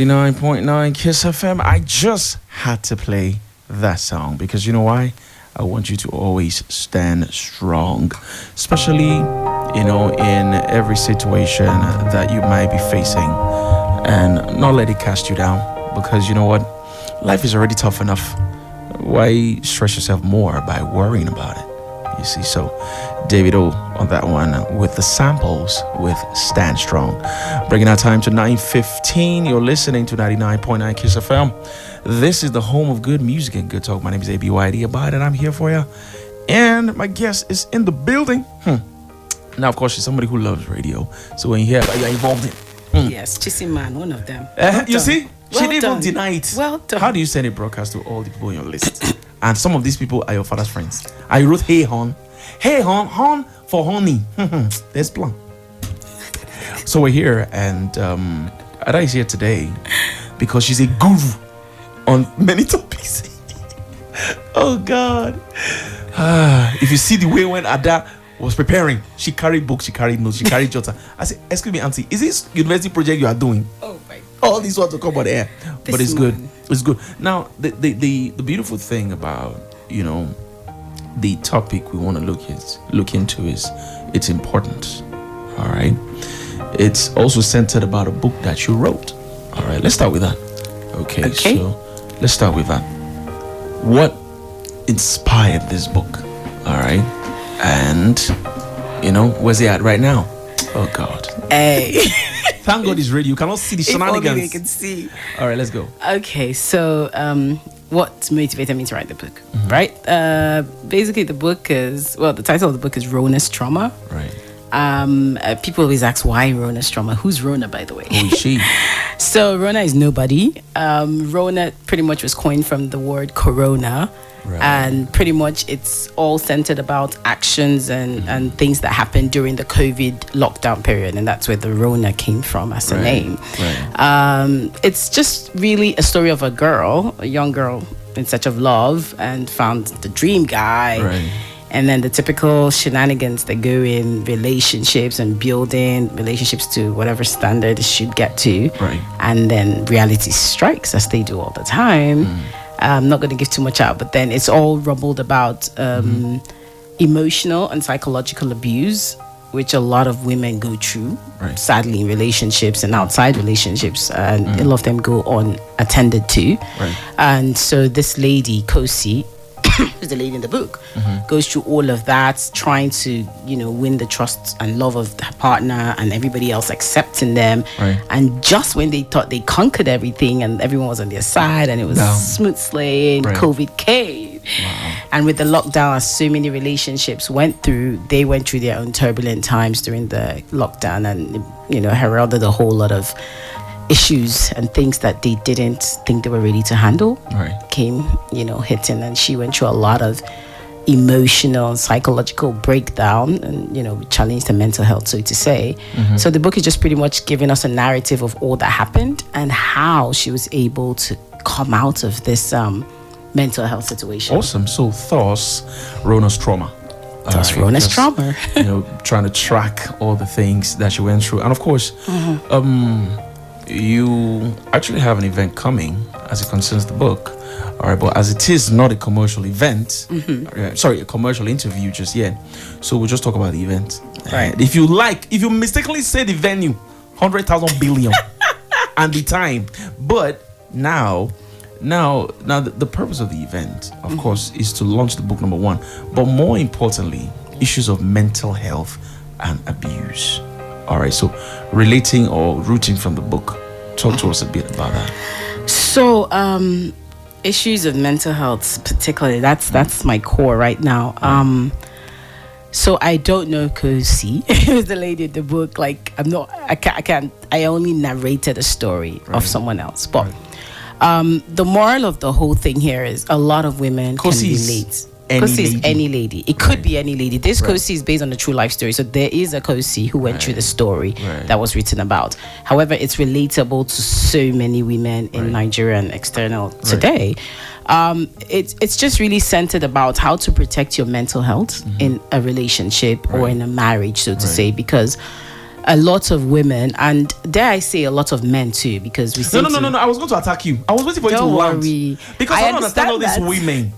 89.9 Kiss FM. I just had to play that song because you know why? I want you to always stand strong, especially, in every situation that you might be facing, and not let it cast you down because you know what? Life is already tough enough. Why stress yourself more by worrying about it? You see, so David O on that one with the samples with Stand Strong. Bringing our time to 9:15. You're listening to 99.9 Kiss FM. This is the home of good music and good talk. My name is Abyde, and I'm here for you. And my guest is in the building. Now, of course, she's somebody who loves radio. So when you hear that you're involved in. Yes, Chissy Man, one of them. You see? Well She didn't even done. deny it. Well done. How do you send a broadcast to all the people on your list? And some of these people are your father's friends. I wrote, hey, hon. Hey, hon. Hon for honey. There's plan. So we're here, and Ada is here today because she's a guru on many topics. Oh, God. If you see the way when Ada was preparing, she carried books, she carried notes, she carried jotter. I said, excuse me, auntie, is this university project you are doing? Oh, my. All these words will come on the air, but it's man. good. It's good. Now, the beautiful thing about the topic we want to look into is its importance. All right, it's also centered about a book that you wrote. All right, let's start with that. Okay. So let's start with that. What inspired this book? All right, and where's it at right now? Oh God. Hey. Thank God it's radio. You cannot see the If only shenanigans. they can see. All right, let's go. Okay, so what motivated me to write the book, right? Basically, the book is, the title of the book is Rona's Trauma. Right. People always ask, why Rona's Trauma? Who's Rona, by the way? Who is she? So Rona is nobody. Rona pretty much was coined from the word corona. Right. And pretty much it's all centered about actions and things that happened during the COVID lockdown period. And that's where the Rona came from as a name. Right. It's just really a story of a young girl in search of love and found the dream guy. Right. And then the typical shenanigans that go in relationships and building relationships to whatever standard it should get to. Right. And then reality strikes, as they do all the time. I'm not going to give too much out, but then it's all rumbled about emotional and psychological abuse, which a lot of women go through, sadly, in relationships and outside relationships, and a lot of them go unattended to. Right. And so this lady, Kosi, who's the lady in the book, goes through all of that, trying to, win the trust and love of her partner and everybody else accepting them. Right. And just when they thought they conquered everything and everyone was on their side and it was smooth sailing, COVID came. Wow. And with the lockdown, as so many relationships went through, they went through their own turbulent times during the lockdown and, heralded a whole lot of issues and things that they didn't think they were ready to handle came, hitting, and she went through a lot of emotional, psychological breakdown, and we challenged her mental health, so to say. So the book is just pretty much giving us a narrative of all that happened and how she was able to come out of this mental health situation. Awesome. So thus, Rona's trauma. That's Rona's trauma. Trying to track all the things that she went through, and of course, you actually have an event coming as it concerns the book. All right, but as it is not a commercial event, a commercial interview just yet, so we'll just talk about the event. Right. If you mistakenly say the venue, 100,000 billion, and the time, but now the purpose of the event, of course, is to launch the book, number one, but more importantly, issues of mental health and abuse. All right, so relating or rooting from the book, talk to us a bit about that. So, issues of mental health, particularly, that's my core right now. So I don't know Kosi, who's the lady in the book. Like, I only narrated a story of someone else. But the moral of the whole thing here is a lot of women can relate. Kosi is any lady. It could be any lady. This Kosi is based on a true life story. So there is a Kosi who went through the story that was written about. However, it's relatable to so many women in Nigeria and external today. It's just really centered about how to protect your mental health in a relationship or in a marriage, so to say, because a lot of women, and dare I say a lot of men too, because we seem No. I was going to attack you. I was waiting for you to Don't land. worry. Because I don't understand all these that. women.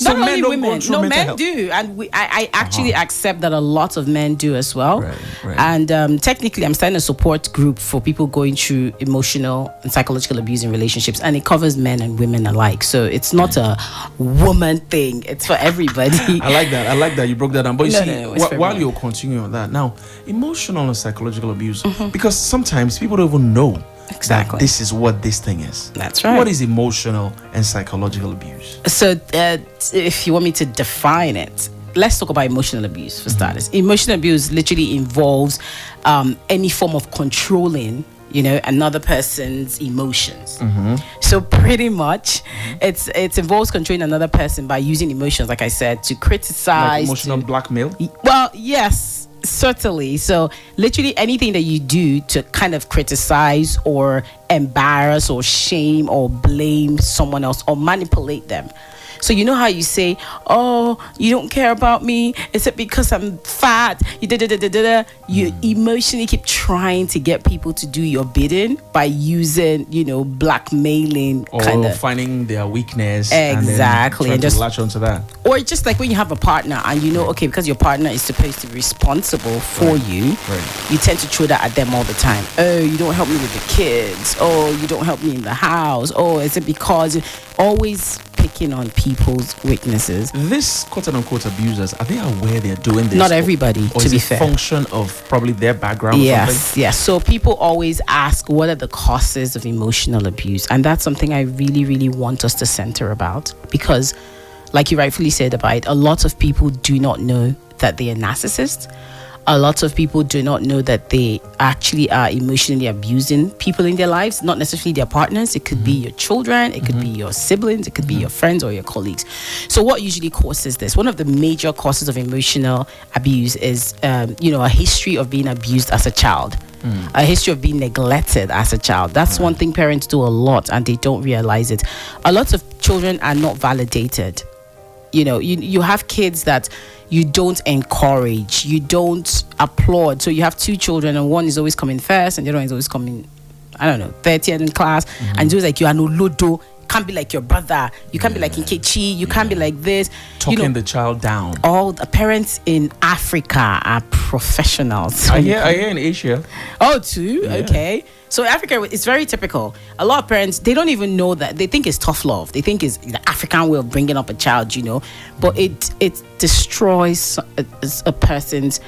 Not only men don't women, go through no, mental men health. do, and I actually accept that a lot of men do as well. Right. And technically, I'm starting a support group for people going through emotional and psychological abuse in relationships, and it covers men and women alike. So it's not a woman thing; it's for everybody. I like that. You broke that down. But you No, see, no, it's for while everyone. you're continuing on that, now, emotional and psychological abuse, because sometimes people don't even know Exactly. that this is what this thing is. That's right. What is emotional and psychological abuse? So, if you want me to define it, let's talk about emotional abuse for starters. Emotional abuse literally involves any form of controlling, another person's emotions. So pretty much, it involves controlling another person by using emotions, like I said, to criticize, Like emotional blackmail? well, yes, certainly. So literally anything that you do to kind of criticize or embarrass or shame or blame someone else or manipulate them. So you know how you say, "Oh, you don't care about me. Is it because I'm fat?" You emotionally keep trying to get people to do your bidding by using, blackmailing Or kind of. finding their weakness Exactly, and and just just latch onto that. Or just like when you have a partner and okay, because your partner is supposed to be responsible for you, you tend to throw that at them all the time. Oh, you don't help me with the kids. Oh, you don't help me in the house. Oh, is it because always picking on people's weaknesses? This quote unquote abusers, are they aware they're doing this? Not everybody, or to is be it fair. function of probably their background or something? Yes. So people always ask, what are the causes of emotional abuse? And that's something I really, really want us to center about, because like you rightfully said, Abyde, a lot of people do not know that they are narcissists. A lot of people do not know that they actually are emotionally abusing people in their lives, not necessarily their partners. It could be your children, it could be your siblings, it could be your friends or your colleagues. So what usually causes this? One of the major causes of emotional abuse is, a history of being abused as a child. A history of being neglected as a child. That's one thing parents do a lot and they don't realize it. A lot of children are not validated. You have kids that you don't encourage, you don't applaud. So you have two children and one is always coming first and the other one is always coming, 30th in class, and it's always like, you are no lodo, can't be like your brother, you can't be like Nkechi, you can't be like this. Talking the child down. All the parents in Africa are professionals. I hear in Asia. Oh, too? Yeah. Okay. So Africa, it's very typical. A lot of parents, they don't even know that. They think it's tough love. They think it's the African way of bringing up a child, But it destroys a person's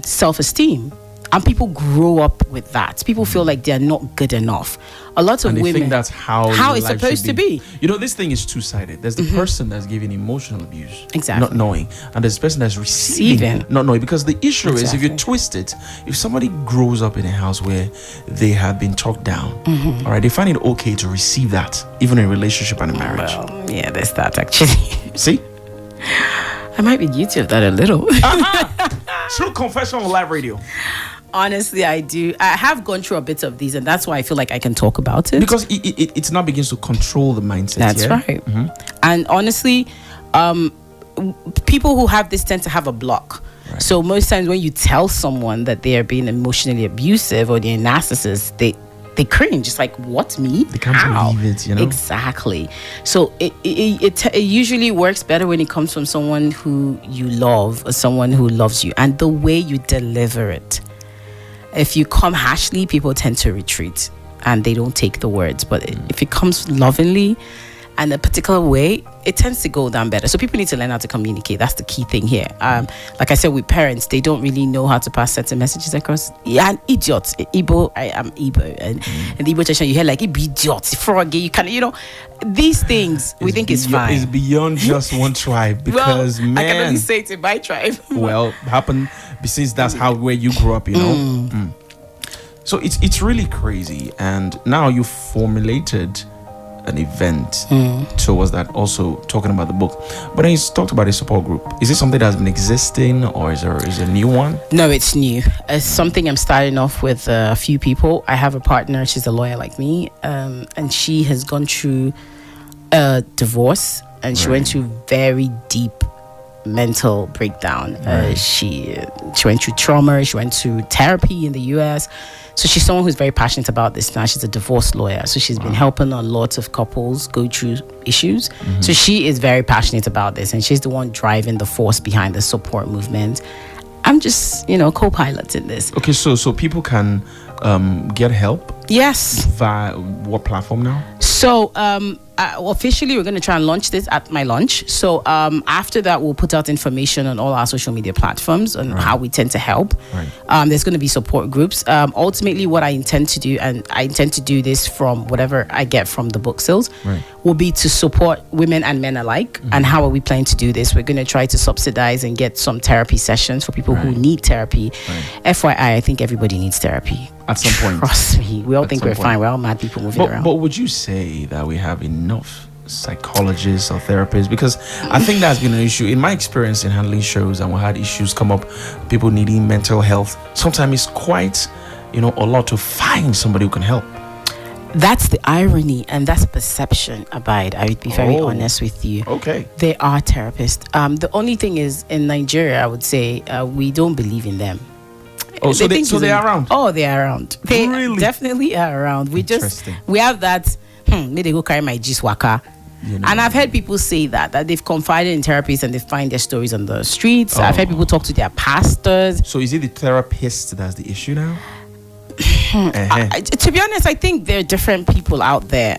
self-esteem. And people grow up with that. People feel like they're not good enough. A lot of And they women think that's how it's life supposed should to be. This thing is two-sided. There's the person that's giving emotional abuse, Exactly. not knowing, and there's the person that's receiving, not knowing. Because the issue is, if you Exactly. twist it, if somebody grows up in a house where they have been talked down, all right, they find it okay to receive that, even in a relationship and a marriage. Well, yeah, there's that actually. See? I might be guilty of that a little. True confession on live radio. Honestly, I do. I have gone through a bit of these, and that's why I feel like I can talk about it. Because it now begins to control the mindset. That's yeah? right. And honestly, people who have this tend to have a block. Right. So most times when you tell someone that they are being emotionally abusive or they're narcissists, they cringe. It's like, what, me? They can't How? believe it, Exactly. So it usually works better when it comes from someone who you love or someone who loves you, and the way you deliver it. If you come harshly, people tend to retreat and they don't take the words. But if it comes lovingly and a particular way, it tends to go down better. So people need to learn how to communicate. That's the key thing here. Like I said, with parents, they don't really know how to pass certain messages across. Yeah, an idiot. Igbo, I am Igbo. And the Igbo tradition, you hear like, idiot, froggy, you can, these things we think is fine. It's beyond just one tribe. Because, well, I can only man, say it in my tribe. well, happen since that's where you grew up, So it's really crazy, and now you formulated an event towards that, also talking about the book. But then you talked about a support group. Is it something that's been existing, or is it a new one? No, it's new. It's something I'm starting off with a few people. I have a partner, she's a lawyer like me, and she has gone through a divorce, and she went through very deep mental breakdown. She went through trauma. She went to therapy in the US. So she's someone who's very passionate about this now. She's a divorce lawyer. So she's been helping a lot of couples go through issues. So she is very passionate about this, and she's the one driving the force behind the support movement. I'm just, co-pilot in this. Okay, so people can get help? Yes. Via what platform now? So officially, we're going to try and launch this at my launch. So after that, we'll put out information on all our social media platforms on how we tend to help. There's going to be support groups. Ultimately, what I intend to do, and I intend to do this from whatever I get from the book sales, will be to support women and men alike. And how are we planning to do this? We're going to try to subsidize and get some therapy sessions for people who need therapy. FYI, I think everybody needs therapy. At some point. Trust me. We all think we're fine. We're all mad people moving around. But would you say that we have enough psychologists or therapists? Because I think that's been an issue. In my experience in handling shows, and we had issues come up, people needing mental health. Sometimes it's quite, a lot to find somebody who can help. That's the irony, and that's perception, Abyde. I would be very honest with you. Okay. They are therapists. The only thing is, in Nigeria, I would say, we don't believe in them. Oh, so they are around? Oh, they are around. They really? Definitely are around. We have that, may they go carry my Jiswaka. And I've heard people say that they've confided in therapists and they find their stories on the streets. I've heard people talk to their pastors. So is it the therapist that's the issue now? To be honest, I think there are different people out there.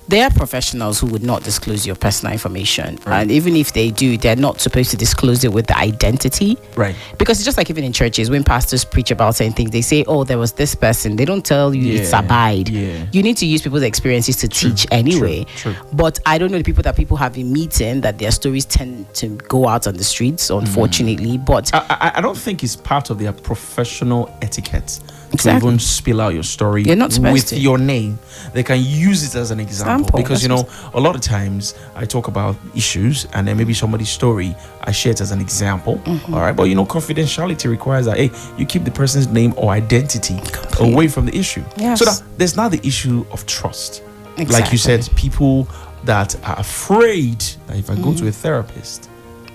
There are professionals who would not disclose your personal information. And even if they do, they're not supposed to disclose it with the identity. Right. Because it's just like even in churches, when pastors preach about certain things, they say, there was this person. They don't tell you it's Abyde. You need to use people's experiences to teach anyway. True. But I don't know the people that people have in meeting that their stories tend to go out on the streets, unfortunately. But I don't think it's part of their professional etiquette. To even spill out your story with your name. They can use it as an example because a lot of times I talk about issues and then maybe somebody's story I share it as an example. All right, but confidentiality requires that you keep the person's name or identity away from the issue. So that there's now the issue of trust. Like you said, people that are afraid that if I go to a therapist.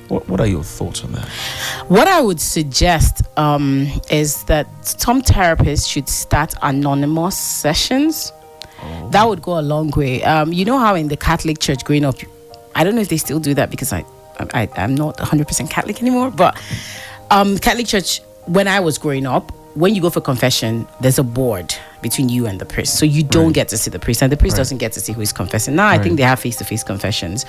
What are your thoughts on that? What I would suggest is that some therapists should start anonymous sessions. That would go a long way. You know how in the Catholic Church growing up, I don't know if they still do that because I'm not 100% Catholic anymore, but Catholic Church, when I was growing up, when you go for confession, there's a board between you and the priest. So you don't get to see the priest, and the priest doesn't get to see who is confessing. Now, I think they have face-to-face confessions.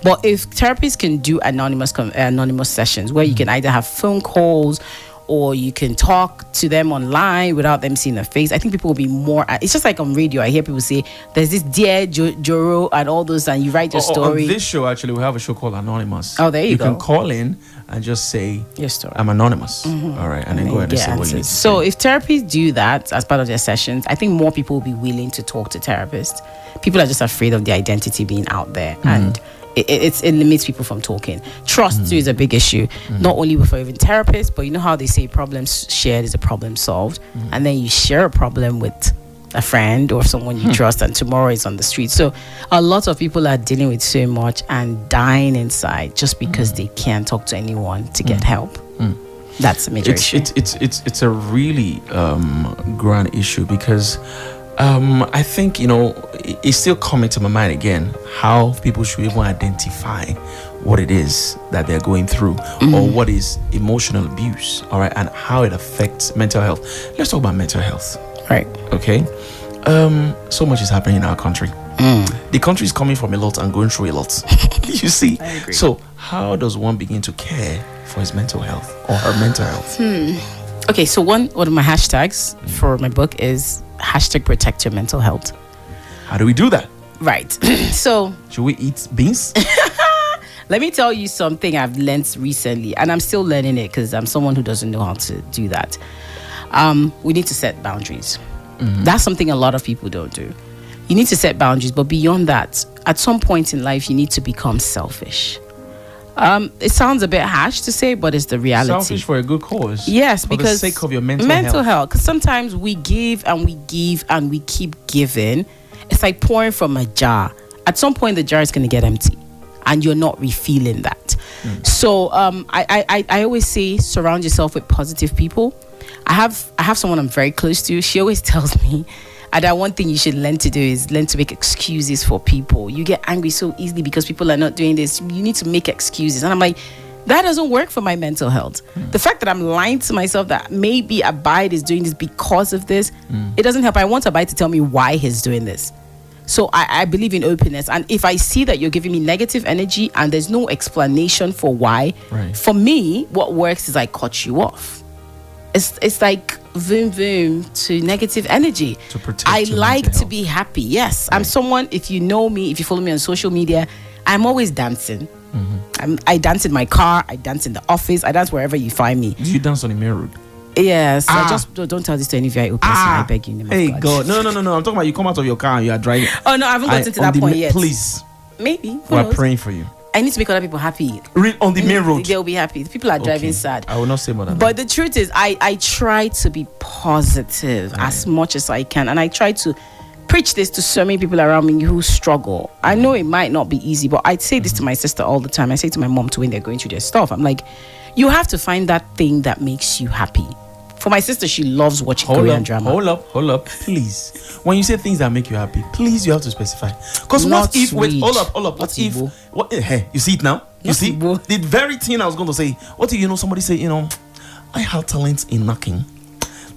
But if therapists can do anonymous sessions where you can either have phone calls or you can talk to them online without them seeing their face, I think people will be more. It's just like on radio. I hear people say, there's this Dear Joro and all those, and you write your story. On this show, actually, we have a show called Anonymous. Oh, there you go. You can call in and just say, your story. I'm anonymous. All right, and then go ahead and say what you need to say. So if therapists do that as part of their sessions, I think more people will be willing to talk to therapists. People are just afraid of their identity being out there, and it limits people from talking. Trust too is a big issue, not only for even therapists, but you know how they say problems shared is a problem solved, and then you share a problem with a friend or someone you trust, and tomorrow is on the street. So a lot of people are dealing with so much and dying inside just because they can't talk to anyone to get help. That's a major issue. It's a really grand issue because I think it's still coming to my mind again how people should even identify what it is that they're going through or what is emotional abuse, all right, and how it affects mental health. Let's talk about mental health. Right. Okay. So much is happening in our country. The country is coming from a lot and going through a lot. You see? I agree. So how does one begin to care for his mental health or her mental health? Okay, so one of my hashtags for my book is #protect your mental health. How do we do that? Right. So should we eat beans? Let me tell you something I've learned recently, and I'm still learning it because I'm someone who doesn't know how to do that. We need to set boundaries. That's something a lot of people don't do. You need to set boundaries, but beyond that, at some point in life, you need to become selfish. It sounds a bit harsh to say, but it's the reality. Selfish for a good cause. Yes, for because the sake of your mental health. Because sometimes we give and we give and we keep giving. It's like pouring from a jar. At some point, the jar is going to get empty, and you're not refilling that. So I always say surround yourself with positive people. I have someone I'm very close to. She always tells me, and that one thing you should learn to do is learn to make excuses for people. You get angry so easily because people are not doing this. You need to make excuses. And I'm like, that doesn't work for my mental health. The fact that I'm lying to myself that maybe Abyde is doing this because of this, it doesn't help. I want Abyde to tell me why he's doing this. So I believe in openness. And if I see that you're giving me negative energy and there's no explanation for why, for me, what works is I cut you off. It's like boom boom to negative energy. To protect I your like mental to be happy. Yes, I'm someone, if you know me, if you follow me on social media, I'm always dancing. I dance in my car, I dance in the office, I dance wherever you find me. Do you dance on the main road? Yes, I just don't tell this to any VIO person. I beg you. In the name of God. No. I'm talking about you come out of your car and you are driving. Oh no, I haven't gotten to that point yet. Please. Maybe. We're praying for you. I need to make other people happy. On the main road. They'll be happy. The people are driving sad. I will not say more than But the truth is, I try to be positive as much as I can. And I try to preach this to so many people around me who struggle. I know it might not be easy, but I say this to my sister all the time. I say to my mom too when they're going through their stuff. I'm like, you have to find that thing that makes you happy. For my sister, she loves watching Korean drama. Hold up, please. When you say things that make you happy, please, you have to specify. Because what if? Wait, hold up. What if? What? Hey, you see it now? You see the very thing I was going to say. What if somebody say, I have talent in knocking.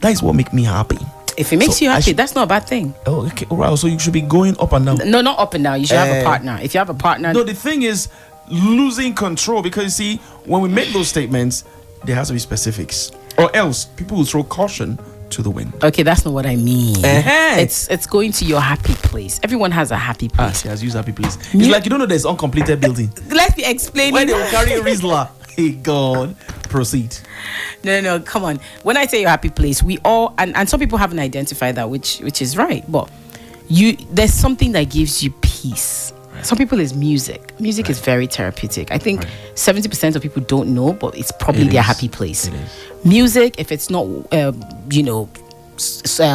That is what make me happy. If it makes you happy, that's not a bad thing. Oh, okay, all right. So you should be going up and down. No, not up and down. You should have a partner. If you have a partner. No, the thing is losing control, because you see, when we make those statements, there has to be specifics, or else people will throw caution to the wind. Okay, that's not what I mean. It's going to your happy place. Everyone has a happy place. He has used happy place. It's like you don't know there's uncompleted building. Let's be explaining. Where they will carry a Rizla. Hey God, proceed. No, come on. When I say your happy place, we all and some people haven't identified that, which is right. But there's something that gives you peace. Right. Some people is music. Music is very therapeutic. I think 70% of people don't know, but it's probably their happy place. It is. Music, if it's not,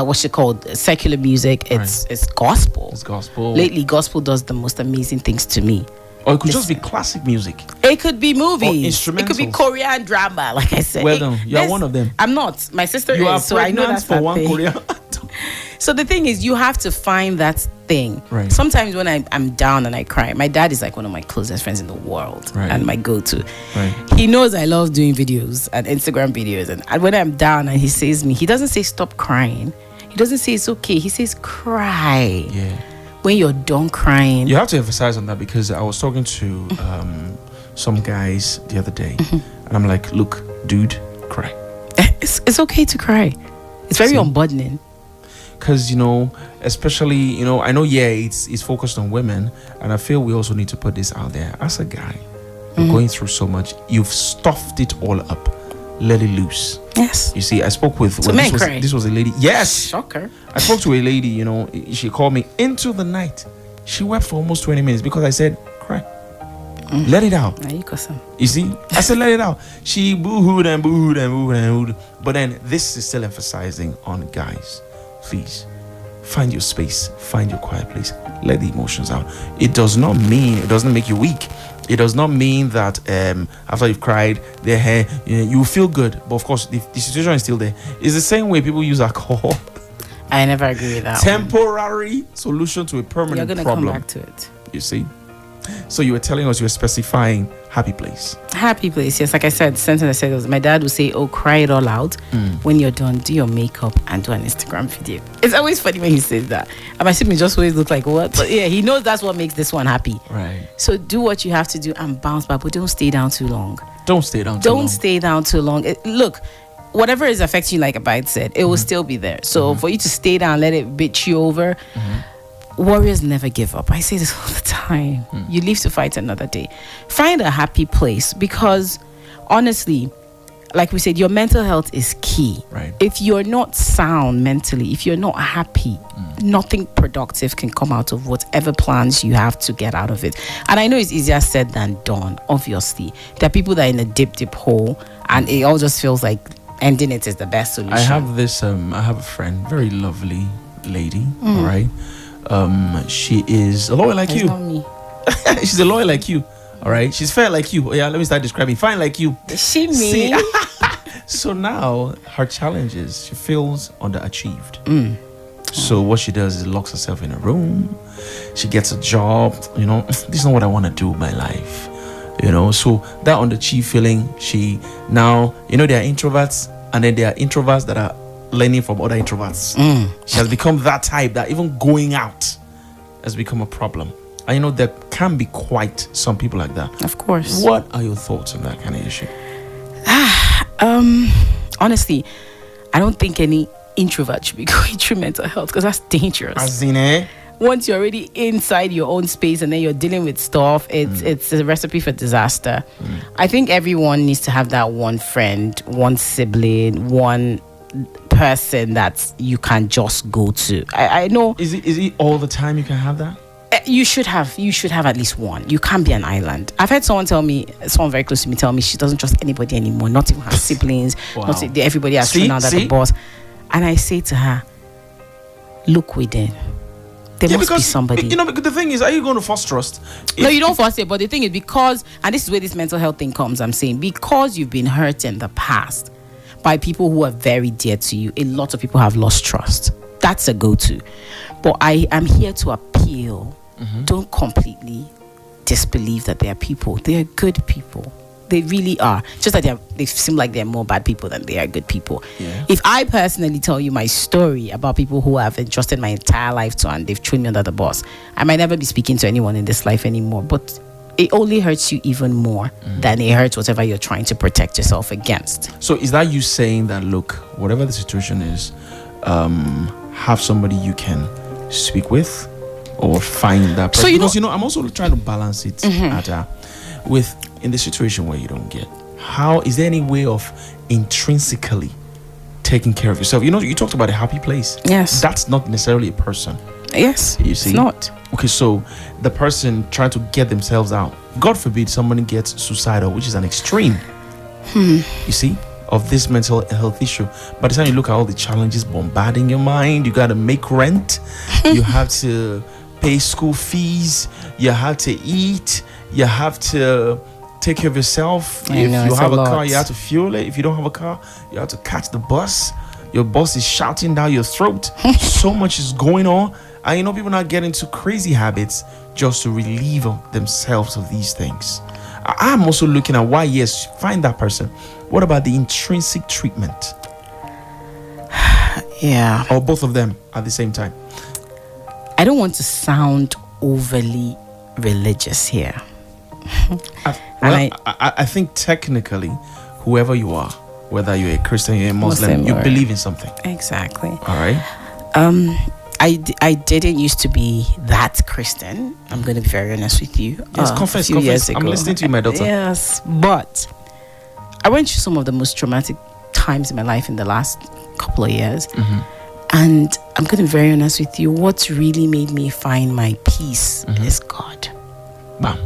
what's it called? Secular music. It's gospel. It's gospel. Lately, gospel does the most amazing things to me. Or it could just be classic music. It could be movies. Or instrumentals. It could be Korean drama, like I said. Well done. You are one of them. I'm not. My sister you is, so I know that's for one thing. Korean. So the thing is, you have to find that thing. Right. Sometimes when I'm down and I cry, my dad is like one of my closest friends in the world and my go-to. Right. He knows I love doing videos and Instagram videos. And when I'm down and he says me, he doesn't say stop crying. He doesn't say it's okay. He says cry. Yeah. When you're done crying. You have to emphasize on that, because I was talking to some guys the other day, and I'm like, look, dude, cry. It's okay to cry. It's very unburdening. Because, especially, I know, it's focused on women, and I feel we also need to put this out there. As a guy, you're going through so much, you've stuffed it all up. Let it loose. Yes. You see, I spoke with this was a lady. Yes. Shocker. I spoke to a lady, she called me into the night. She wept for almost 20 minutes because I said, cry. Let it out. You see? I said, let it out. She boo-hooed and boo-hooed and boo-hooed and boo-hooed. But then this is still emphasizing on guys. Please, find your space. Find your quiet place. Let the emotions out. It doesn't make you weak. It does not mean that after you've cried, you feel good. But of course, the situation is still there. It's the same way people use alcohol. I never agree with that. Temporary solution to a permanent You're gonna problem. come back to it. You see? So you were telling us you were specifying happy place. Happy place, yes. Like I said, the sentence I said was, my dad would say, oh, cry it all out. When you're done, do your makeup and do an Instagram video. It's always funny when he says that. And my siblings just always look like, what? But yeah, he knows that's what makes this one happy. Right. So do what you have to do and bounce back, but don't stay down too long. Don't stay down too long. Look, whatever is affecting you, like Abyde said, it will still be there. So for you to stay down, let it bitch you over. Warriors never give up. I say this all the time. You live to fight another day. Find a happy place, because honestly, like we said, your mental health is key. Right. If you're not sound mentally, if you're not happy, nothing productive can come out of whatever plans you have to get out of it. And I know it's easier said than done, obviously. There are people that are in a deep hole, and it all just feels like ending it is the best solution. I have a friend, very lovely lady, all right? She is a lawyer like you. Not me. She's a lawyer like you. All right, she's fair like you. Yeah, let me start describing. Fine like you. She me. See? So now her challenge is she feels underachieved. So what she does is locks herself in a room. She gets a job. This is not what I want to do with my life. So that underachieved feeling, she now, there are introverts, and then there are introverts that are learning from other introverts. She has become that type that even going out has become a problem. And there can be quite some people like that. Of course. What are your thoughts on that kind of issue? Honestly, I don't think any introvert should be going through mental health, because that's dangerous. As in, once you're already inside your own space and then you're dealing with stuff, it's a recipe for disaster. I think everyone needs to have that one friend, one sibling, one person that you can just go to. I know. Is it all the time you can have that? You should have at least one. You can't be an island. I've heard someone very close to me tell me she doesn't trust anybody anymore, not even her siblings. Wow. Not everybody has thrown out at the boss. And I say to her, look within. There must be somebody. Because the thing is, are you going to force trust? No, you don't force it. But the thing is, because, and this is where this mental health thing comes, I'm saying, because you've been hurt in the past by people who are very dear to you, a lot of people have lost trust. That's a go-to. But I am here to appeal. Don't completely disbelieve that they are people. They are good people. They really are. Just that they seem like they're more bad people than they are good people. Yeah. If I personally tell you my story about people who have entrusted my entire life to and they've thrown me under the bus, I might never be speaking to anyone in this life anymore. But it only hurts you even more than it hurts whatever you're trying to protect yourself against. So is that you saying that, look, whatever the situation is, have somebody you can speak with or find that person? So, because I'm also trying to balance it with in the situation where you don't get. How is there any way of intrinsically taking care of yourself? You talked about a happy place. Yes. That's not necessarily a person. Yes. You see? It's not. Okay, so the person trying to get themselves out. God forbid somebody gets suicidal, which is an extreme. You see? Of this mental health issue. By the time you look at all the challenges bombarding your mind, you got to make rent, you have to pay school fees, you have to eat, you have to take care of yourself. If you have a car, you have to fuel it. If you don't have a car, you have to catch the bus. Your boss is shouting down your throat. So much is going on. And people now get into crazy habits just to relieve themselves of these things. I'm also looking at why, yes, find that person. What about the intrinsic treatment? Yeah. Or both of them at the same time? I don't want to sound overly religious here. I think technically, whoever you are, whether you're a Christian, you're a Muslim, you believe in something. Exactly. All right. I didn't used to be that Christian. I'm going to be very honest with you. Yes, confess. Years ago. I'm listening to you, my daughter. Yes, but I went through some of the most traumatic times in my life in the last couple of years. And I'm going to be very honest with you. What's really made me find my peace is God. Wow.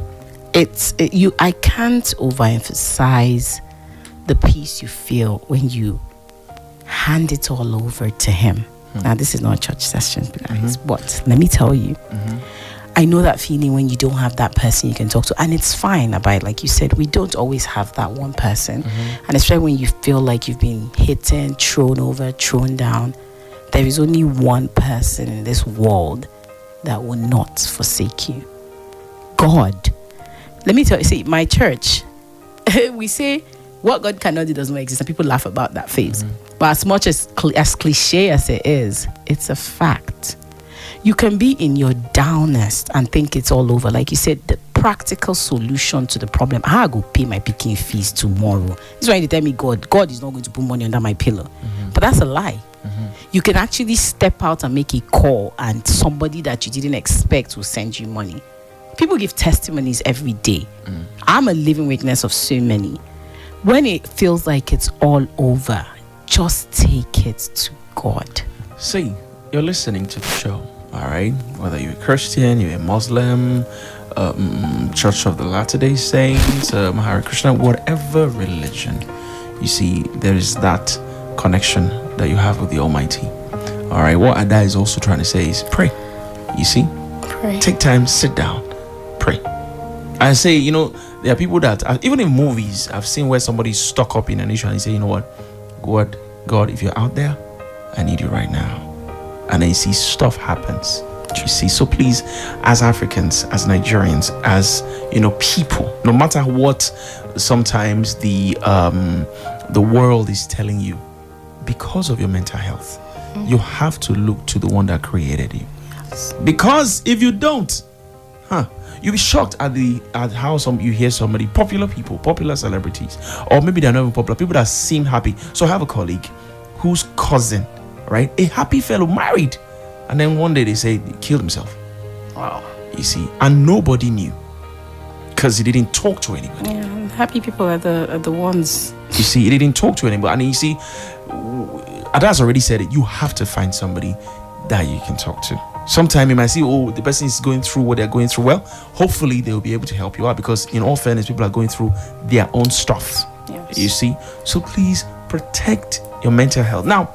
I can't overemphasize the peace you feel when you hand it all over to Him. Now, this is not a church session, but let me tell you, I know that feeling when you don't have that person you can talk to, and it's fine. Abyde, like you said, we don't always have that one person, and especially when you feel like you've been hidden, thrown over, thrown down. There is only one person in this world that will not forsake you. God. Let me tell you, see, my church, we say what God cannot do does not exist, and people laugh about that phrase. But as much as cliche as it is, it's a fact. You can be in your downest and think it's all over. Like you said, the practical solution to the problem, how I go pay my picking fees tomorrow. This is why you tell me God is not going to put money under my pillow. But that's a lie. You can actually step out and make a call, and somebody that you didn't expect will send you money. People give testimonies every day. I'm a living witness of so many. When it feels like it's all over, just take it to God. See, you're listening to the show, all right? Whether you're a Christian, you're a Muslim, Church of the Latter-day Saints, Hare Krishna, whatever religion, you see, there is that connection that you have with the Almighty. All right, what Ada is also trying to say is pray. You see? Pray. Take time, sit down, pray. I say, There are people that even in movies I've seen where somebody's stuck up in an issue and they say, you know what, God, if you're out there, I need you right now. And then you see stuff happens. You see, so please, as Africans, as Nigerians, as people, no matter what sometimes the world is telling you, because of your mental health, you have to look to the one that created you. Yes. Because if you don't, you'll be shocked at how you hear somebody, popular celebrities, or maybe they're not even popular, people that seem happy. So I have a colleague whose cousin, right, a happy fellow, married, and then one day they say he killed himself. Wow. You see, and nobody knew because he didn't talk to anybody. Yeah, happy people are the ones. You see, he didn't talk to anybody, and you see, Ada's already said it. You have to find somebody that you can talk to. Sometime you might see, the person is going through what they're going through. Well, hopefully they will be able to help you out, because in all fairness, people are going through their own stuff. Yes. You see, so please protect your mental health. Now,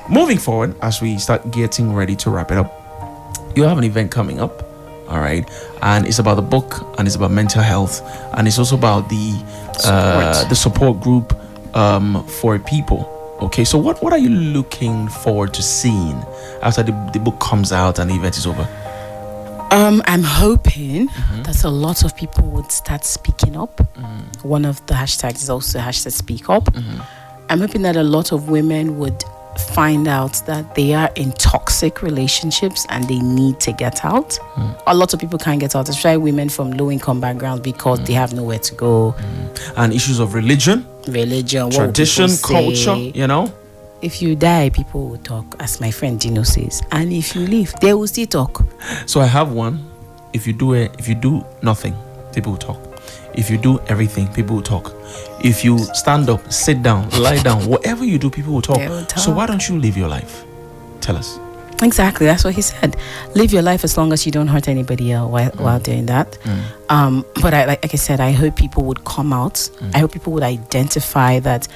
moving forward, as we start getting ready to wrap it up, you have an event coming up, all right, and it's about the book, and it's about mental health, and it's also about the support group for people. Okay, so what are you looking forward to seeing after the book comes out and the event is over? I'm hoping that a lot of people would start speaking up. One of the hashtags is also hashtag speak up. I'm hoping that a lot of women would find out that they are in toxic relationships and they need to get out. A lot of people can't get out, especially women from low-income backgrounds, because they have nowhere to go. And issues of religion, tradition, culture, If you die, people will talk, as my friend Dino says. And if you leave, they will still talk. So I have one. If you do nothing, people will talk. If you do everything, people will talk. If you stand up, sit down, lie down, whatever you do, people will talk. So why don't you live your life? Tell us. Exactly, that's what he said. Live your life as long as you don't hurt anybody else while doing that. But like I said, I hope people would come out. I hope people would identify that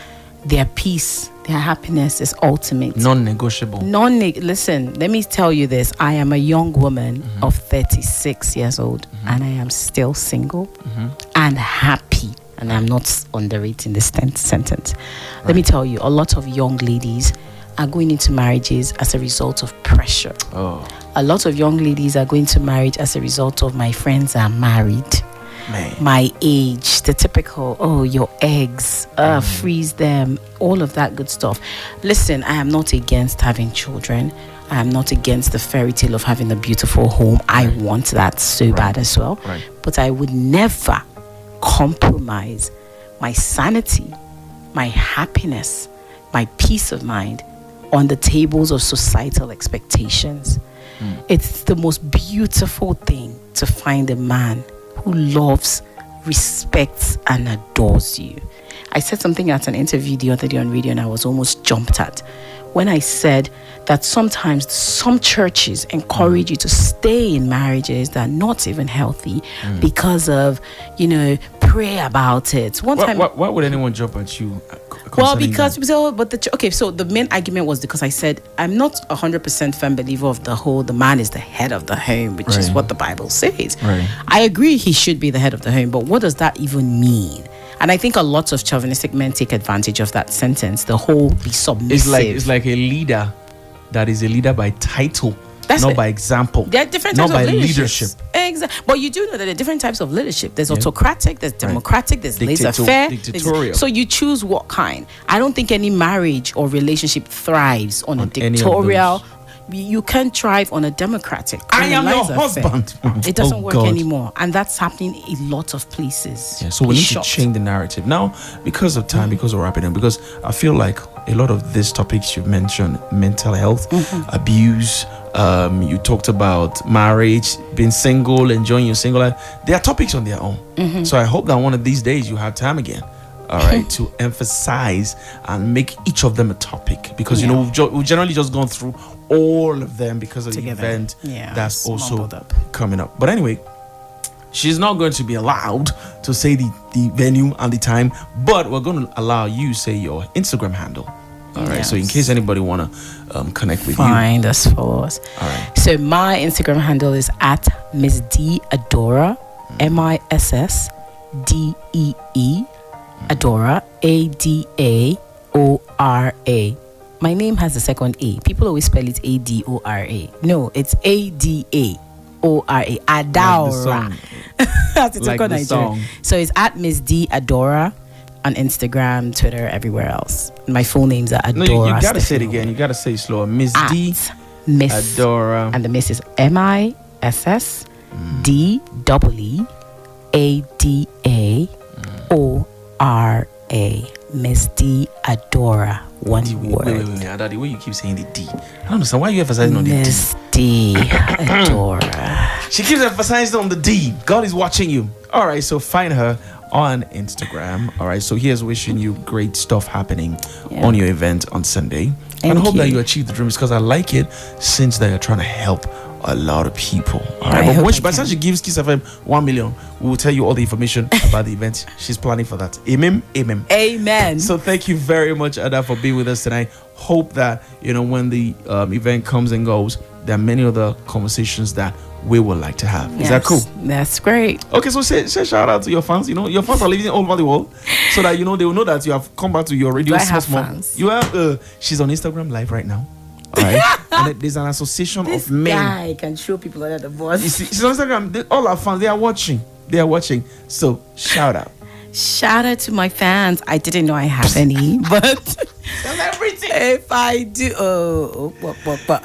their peace, their happiness is ultimate. Non-negotiable. Listen, let me tell you this. I am a young woman of 36 years old, and I am still single and happy. And I'm not underrating this sentence. Let me tell you, a lot of young ladies are going into marriages as a result of pressure. A lot of young ladies are going to marriage as a result of my friends are married. My age, the typical, your eggs, freeze them, all of that good stuff. Listen, I am not against having children. I am not against the fairy tale of having a beautiful home. I want that so bad as well. But I would never compromise my sanity, my happiness, my peace of mind on the tables of societal expectations. It's the most beautiful thing to find a man who loves, respects, and adores you. I said something at an interview the other day on radio, and I was almost jumped at when I said that sometimes some churches encourage you to stay in marriages that are not even healthy because of, pray about it. Why would anyone jump at you? Well, because so the main argument was because I said I'm not 100% firm believer of the man is the head of the home, which is what the Bible says. I agree he should be the head of the home, but what does that even mean? And I think a lot of chauvinistic men take advantage of that sentence. The whole be submissive. It's like a leader that is a leader by title. Not by example. There are different types of leadership. Exactly. But you do know that there are different types of leadership. There's autocratic, there's democratic, there's laissez-faire. Dictatorial. So you choose what kind. I don't think any marriage or relationship thrives on a dictatorial. You can't thrive on a democratic. I am your husband. It doesn't work anymore. And that's happening a lot of places. Yeah, so we need to change the narrative. Now, because of time, because we're wrapping up, because I feel like a lot of these topics you've mentioned, mental health, abuse, you talked about marriage, being single, enjoying your single life. They are topics on their own. So I hope that one of these days you have time again, all right, to emphasize and make each of them a topic. Because, we've generally just gone through all of them because of the event that's also coming up. But anyway, she's not going to be allowed to say the venue and the time, but we're going to allow you say your Instagram handle. All right. So in case anybody want to connect with you, find us, follow us. All right. So my Instagram handle is at Miss D Adaora, Adaora, Adaora. My name has a second A. People always spell it Adora. No, it's Adaora. Adaora. That's Like the song. So it's at Miss D Adora on Instagram, Twitter, everywhere else. My full name's are Adora. No, you gotta say it again. You gotta say it slower. Miss D Miss Adora. And the Miss is MISSDEEADAORA. Miss D Adora. One word. Wait. Adadi, why you keep saying the D? I don't understand. Why are you emphasizing on the D? Miss D Adora. She keeps emphasizing on the D. God is watching you. All right, so find her on Instagram. All right, so here's wishing you great stuff happening on your event on Sunday. And hope that you achieve the dreams, because I like it since that you're trying to help a lot of people. All right, but by the time she gives Kiss FM 1 million, we will tell you all the information about the event. She's planning for that. Amen. So thank you very much, Ada, for being with us tonight. Hope that when the event comes and goes, there are many other conversations that we would like to have. Is that cool? That's great. Okay, so say shout out to your fans. Your fans are living all over the world, so that they will know that you have come back to your radio. Do I have fans? You have. She's on Instagram live right now. All right, and there's an association of men. Guy can show people under the boss. You see, she's on Instagram. All our fans, they are watching. So shout out. Shout out to my fans. I didn't know I have any, but everything. If I do,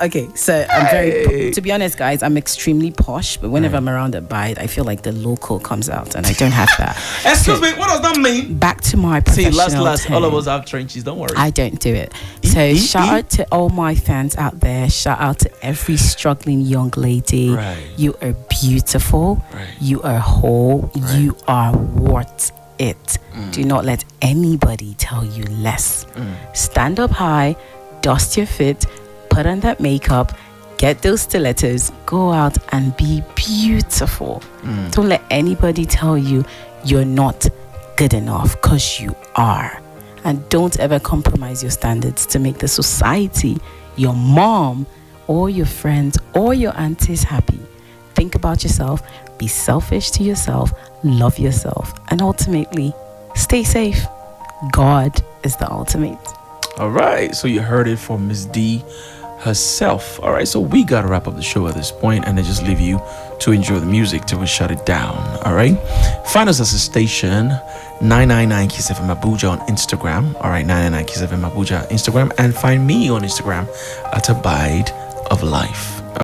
okay. So I'm very. To be honest, guys, I'm extremely posh. But whenever I'm around Abyde, I feel like the local comes out, and I don't have that. Excuse me, what does that mean? Back to my professional. See, last, all of us have trenches. Don't worry. I don't do it. So shout out to all my fans out there. Shout out to every struggling young lady. Right. You are beautiful. Right. You are whole. Right. You are worth it. Do not let anybody tell you less. Stand up high, dust your feet, put on that makeup, get those stilettos, go out and be beautiful. Don't let anybody tell you you're not good enough, because you are. And don't ever compromise your standards to make the society, your mom or your friends or your aunties happy. Think about yourself, be selfish to yourself, love yourself, and ultimately stay safe. God is the ultimate. All right, so you heard it from Miss D herself. All right, so we gotta wrap up the show at this point and then just leave you to enjoy the music till we shut it down. All right, find us as a station 999 Kiss FM Abuja on Instagram. All right, 999 Kiss FM Abuja Instagram, and find me on Instagram at Abyde of Life.